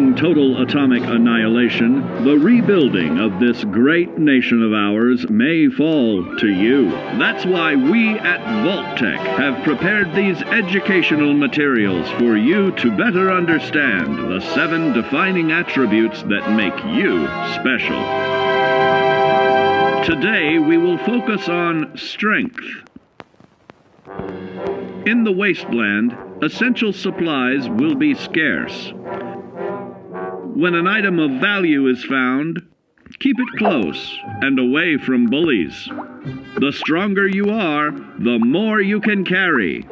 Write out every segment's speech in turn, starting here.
Following total atomic annihilation, the rebuilding of this great nation of ours may fall to you. That's why we at Vault-Tec have prepared these educational materials for you to better understand the 7 defining attributes that make you special. Today, we will focus on strength. In the wasteland, essential supplies will be scarce. When an item of value is found, keep it close and away from bullies. The stronger you are, the more you can carry.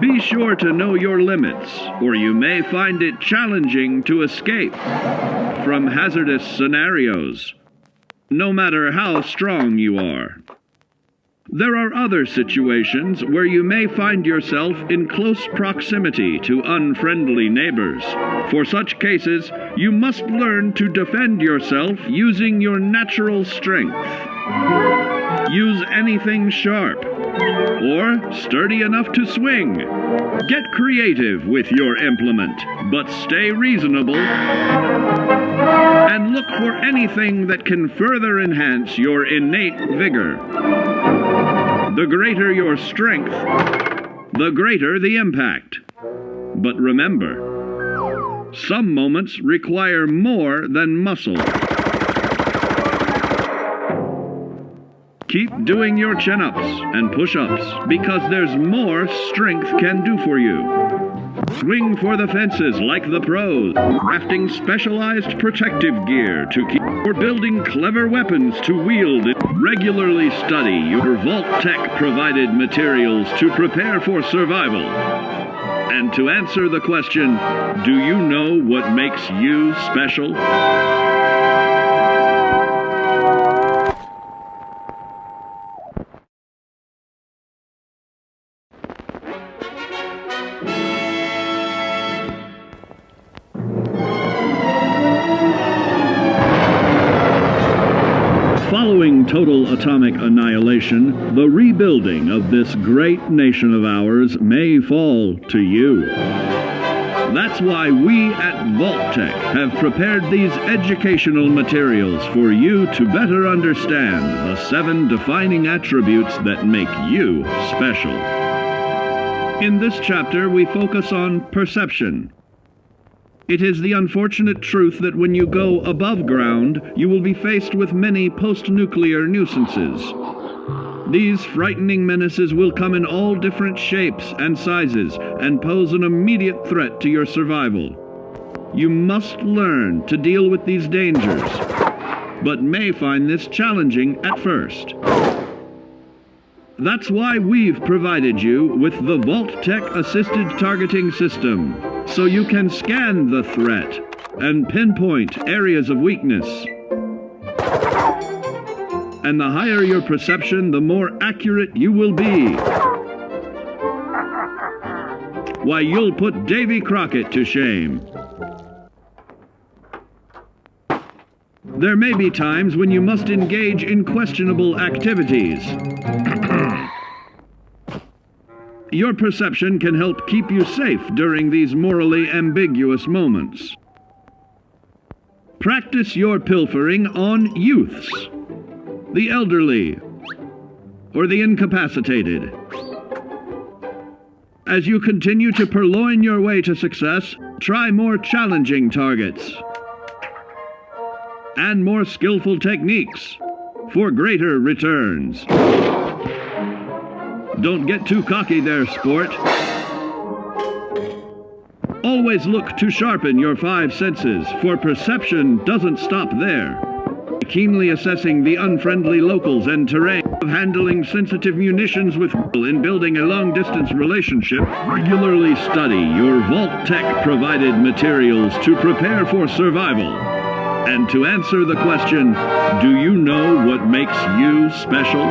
Be sure to know your limits, or you may find it challenging to escape from hazardous scenarios, no matter how strong you are. There are other situations where you may find yourself in close proximity to unfriendly neighbors. For such cases, you must learn to defend yourself using your natural strength. Use anything sharp or sturdy enough to swing. Get creative with your implement, but stay reasonable. And look for anything that can further enhance your innate vigor. The greater your strength, the greater the impact. But remember, some moments require more than muscle. Keep doing your chin-ups and push-ups because there's more strength can do for you. Swing for the fences like the pros, crafting specialized protective gear to keep, or building clever weapons to wield. Regularly study your Vault-Tec provided materials to prepare for survival. And to answer the question, do you know what makes you special? Following total atomic annihilation, the rebuilding of this great nation of ours may fall to you. That's why we at Vault-Tec have prepared these educational materials for you to better understand the 7 defining attributes that make you special. In this chapter, we focus on perception. It is the unfortunate truth that when you go above ground, you will be faced with many post-nuclear nuisances. These frightening menaces will come in all different shapes and sizes and pose an immediate threat to your survival. You must learn to deal with these dangers, but may find this challenging at first. That's why we've provided you with the Vault-Tec Assisted Targeting System, so you can scan the threat and pinpoint areas of weakness. And the higher your perception, the more accurate you will be. Why, you'll put Davy Crockett to shame. There may be times when you must engage in questionable activities. Your perception can help keep you safe during these morally ambiguous moments. Practice your pilfering on youths, the elderly, or the incapacitated. As you continue to purloin your way to success, try more challenging targets and more skillful techniques for greater returns. Don't get too cocky there, sport. Always look to sharpen your 5 senses, for perception doesn't stop there. Keenly assessing the unfriendly locals and terrain, of handling sensitive munitions with in building a long-distance relationship, regularly study your Vault-Tec provided materials to prepare for survival. And to answer the question, do you know what makes you special?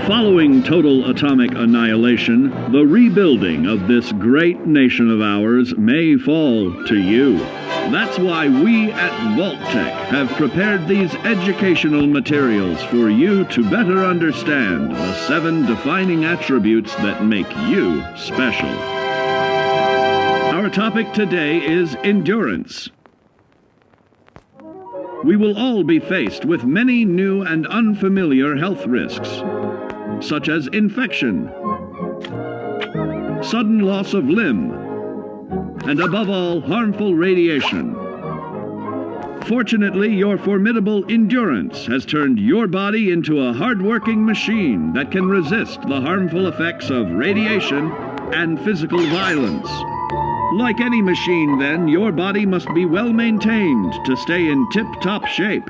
Following Following total atomic annihilation, the rebuilding of this great nation of ours may fall to you. That's why we at Vault-Tec have prepared these educational materials for you to better understand the 7 defining attributes that make you special. Our topic today is endurance. We will all be faced with many new and unfamiliar health risks, such as infection, sudden loss of limb, and above all, harmful radiation. Fortunately, your formidable endurance has turned your body into a hard-working machine that can resist the harmful effects of radiation and physical violence. Like any machine, then, your body must be well maintained to stay in tip-top shape.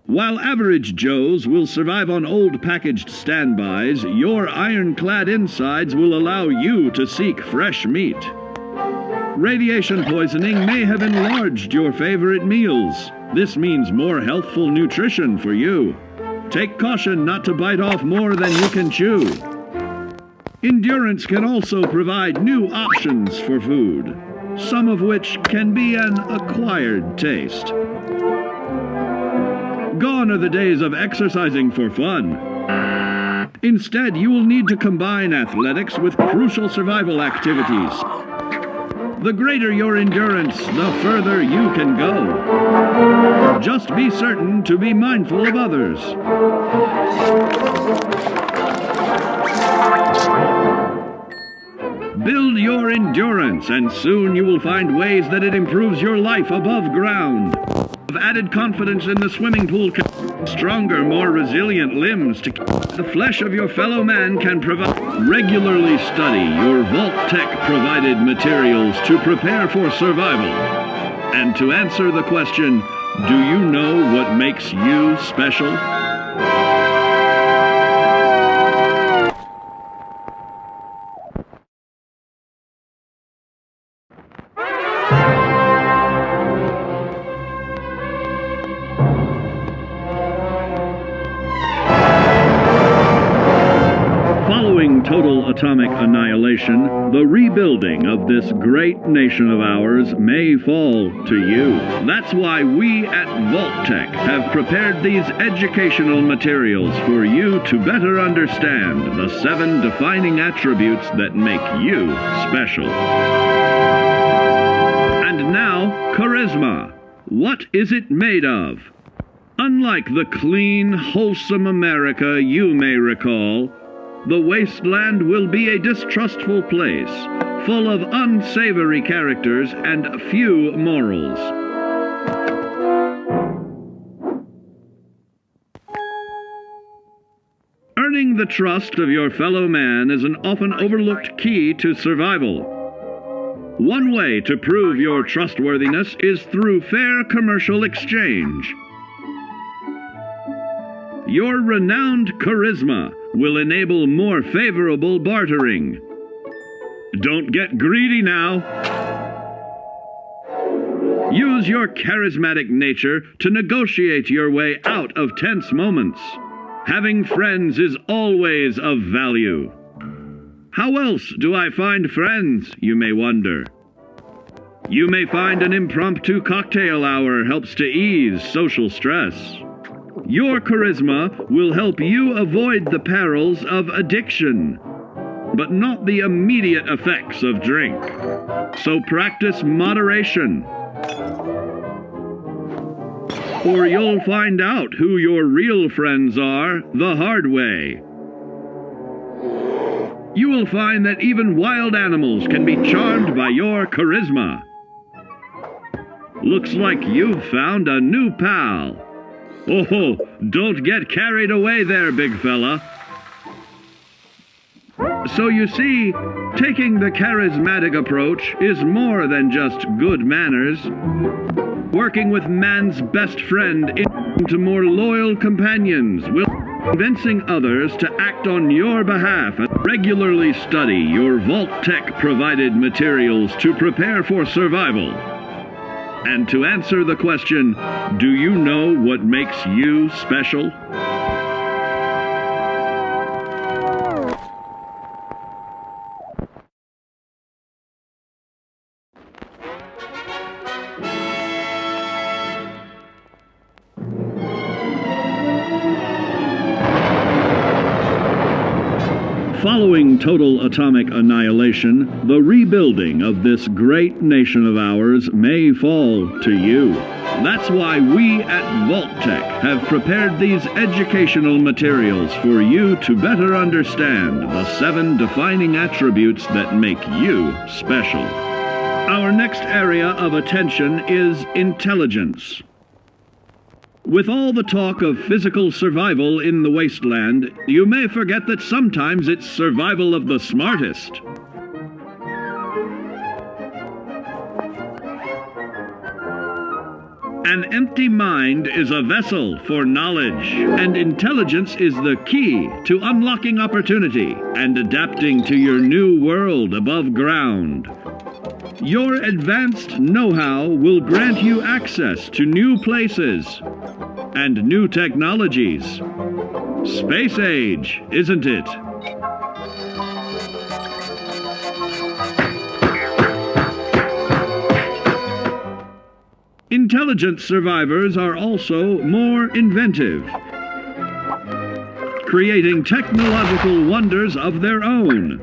While average Joes will survive on old packaged standbys, your ironclad insides will allow you to seek fresh meat. Radiation poisoning may have enlarged your favorite meals. This means more healthful nutrition for you. Take caution not to bite off more than you can chew. Endurance can also provide new options for food, some of which can be an acquired taste. Gone are the days of exercising for fun. Instead, you will need to combine athletics with crucial survival activities. The greater your endurance, the further you can go. Just be certain to be mindful of others. Build your endurance, and soon you will find ways that it improves your life above ground. Have added confidence in the swimming pool, stronger, more resilient limbs to keep the flesh of your fellow man can provide. Regularly study your Vault-Tec provided materials to prepare for survival. And to answer the question, do you know what makes you special? Following total atomic annihilation, the rebuilding of this great nation of ours may fall to you. That's why we at Vault-Tec have prepared these educational materials for you to better understand the 7 defining attributes that make you special. And now, charisma. What is it made of? Unlike the clean, wholesome America you may recall, the wasteland will be a distrustful place, full of unsavory characters and few morals. Earning the trust of your fellow man is an often overlooked key to survival. One way to prove your trustworthiness is through fair commercial exchange. Your renowned charisma will enable more favorable bartering. Don't get greedy now. Use your charismatic nature to negotiate your way out of tense moments. Having friends is always of value. How else do I find friends, you may wonder? You may find an impromptu cocktail hour helps to ease social stress. Your charisma will help you avoid the perils of addiction, but not the immediate effects of drink. So practice moderation, or you'll find out who your real friends are the hard way. You will find that even wild animals can be charmed by your charisma. Looks like you've found a new pal. Oh, don't get carried away there, big fella. So you see, taking the charismatic approach is more than just good manners. Working with man's best friend into more loyal companions will convincing others to act on your behalf. Regularly study your Vault-Tec provided materials to prepare for survival. And to answer the question, do you know what makes you special? Following total atomic annihilation, the rebuilding of this great nation of ours may fall to you. That's why we at Vault-Tec have prepared these educational materials for you to better understand the 7 defining attributes that make you special. Our next area of attention is intelligence. With all the talk of physical survival in the wasteland, you may forget that sometimes it's survival of the smartest. An empty mind is a vessel for knowledge, and intelligence is the key to unlocking opportunity and adapting to your new world above ground. Your advanced know-how will grant you access to new places and new technologies. Space age, isn't it? Intelligent survivors are also more inventive, creating technological wonders of their own.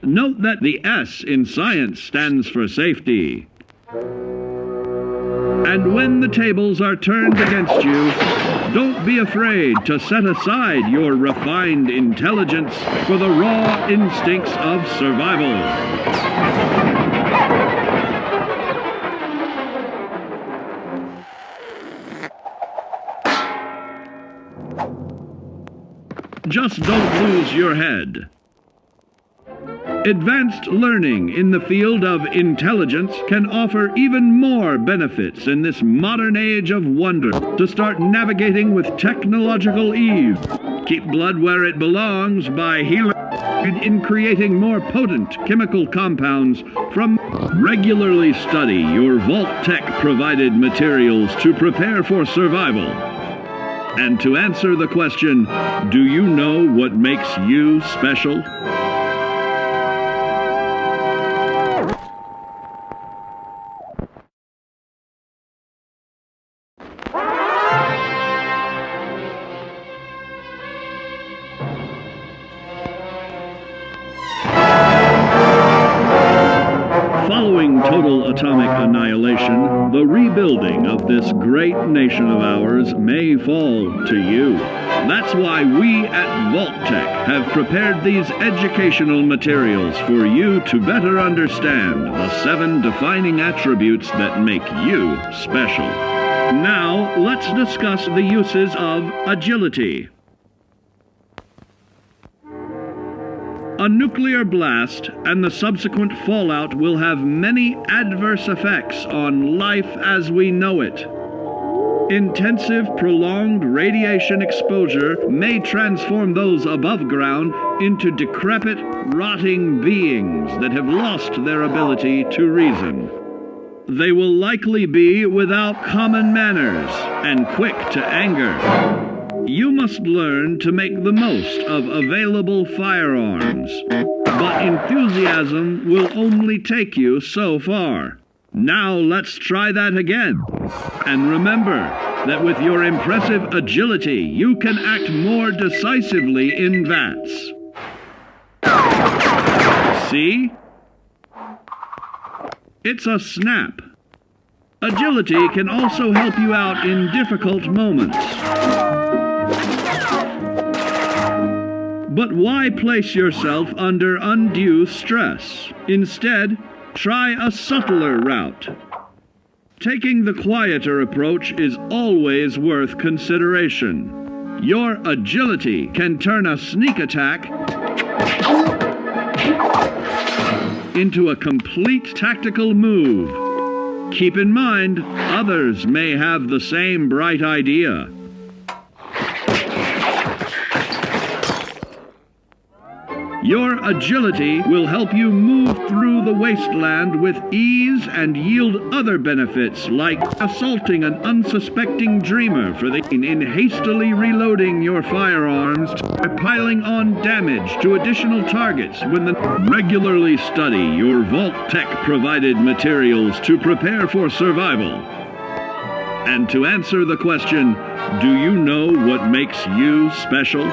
Note that the S in science stands for safety. And when the tables are turned against you, don't be afraid to set aside your refined intelligence for the raw instincts of survival. Just don't lose your head. Advanced learning in the field of intelligence can offer even more benefits in this modern age of wonder. To start navigating with technological ease, keep blood where it belongs by healing in creating more potent chemical compounds from. Regularly study your Vault-Tec provided materials to prepare for survival. And to answer the question, do you know what makes you special? Following total atomic annihilation, the rebuilding of this great nation of ours may fall to you. That's why we at Vault-Tec have prepared these educational materials for you to better understand the 7 defining attributes that make you special. Now, let's discuss the uses of agility. A nuclear blast and the subsequent fallout will have many adverse effects on life as we know it. Intensive, prolonged radiation exposure may transform those above ground into decrepit, rotting beings that have lost their ability to reason. They will likely be without common manners and quick to anger. You must learn to make the most of available firearms, but enthusiasm will only take you so far. Now let's try that again. And remember that with your impressive agility, you can act more decisively in VATS. See? It's a snap. Agility can also help you out in difficult moments. But why place yourself under undue stress? Instead, try a subtler route. Taking the quieter approach is always worth consideration. Your agility can turn a sneak attack into a complete tactical move. Keep in mind, others may have the same bright idea. Your agility will help you move through the wasteland with ease and yield other benefits like assaulting an unsuspecting dreamer in hastily reloading your firearms by piling on damage to additional targets regularly study your Vault-Tec provided materials to prepare for survival. And to answer the question, do you know what makes you special?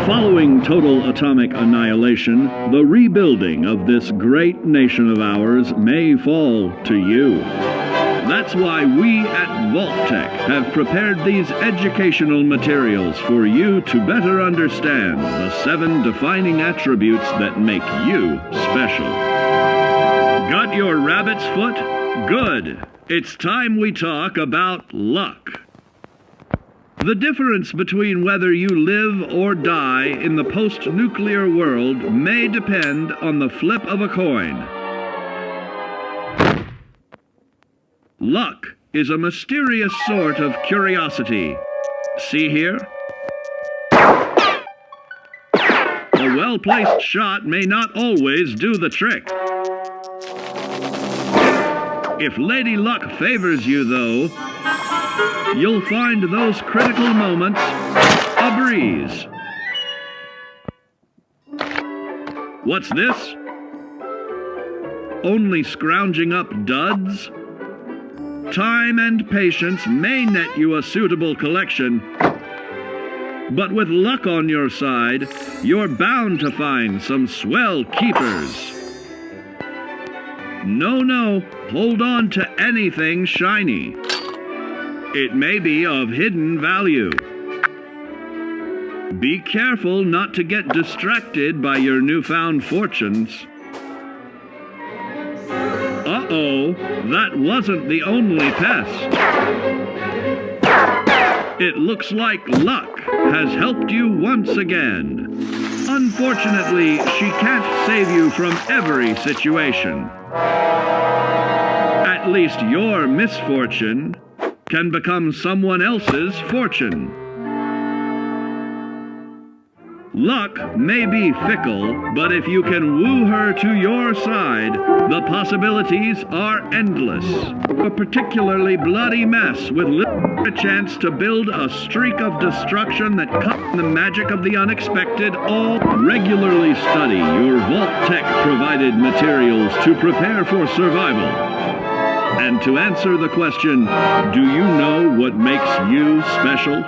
Following total atomic annihilation, the rebuilding of this great nation of ours may fall to you. That's why we at Vault-Tec have prepared these educational materials for you to better understand the 7 defining attributes that make you special. Got your rabbit's foot? Good! It's time we talk about luck. The difference between whether you live or die in the post-nuclear world may depend on the flip of a coin. Luck is a mysterious sort of curiosity. See here? A well-placed shot may not always do the trick. If Lady Luck favors you, though, you'll find those critical moments a breeze. What's this? Only scrounging up duds? Time and patience may net you a suitable collection, but with luck on your side, you're bound to find some swell keepers. No, hold on to anything shiny. It may be of hidden value. Be careful not to get distracted by your newfound fortunes. Uh-oh, that wasn't the only pest. It looks like luck has helped you once again. Unfortunately, she can't save you from every situation. At least your misfortune can become someone else's fortune. Luck may be fickle, but if you can woo her to your side, the possibilities are endless. A particularly bloody mess with a chance to build a streak of destruction that cuts the magic of the unexpected. All regularly study your Vault-Tec provided materials to prepare for survival. And to answer the question, do you know what makes you special?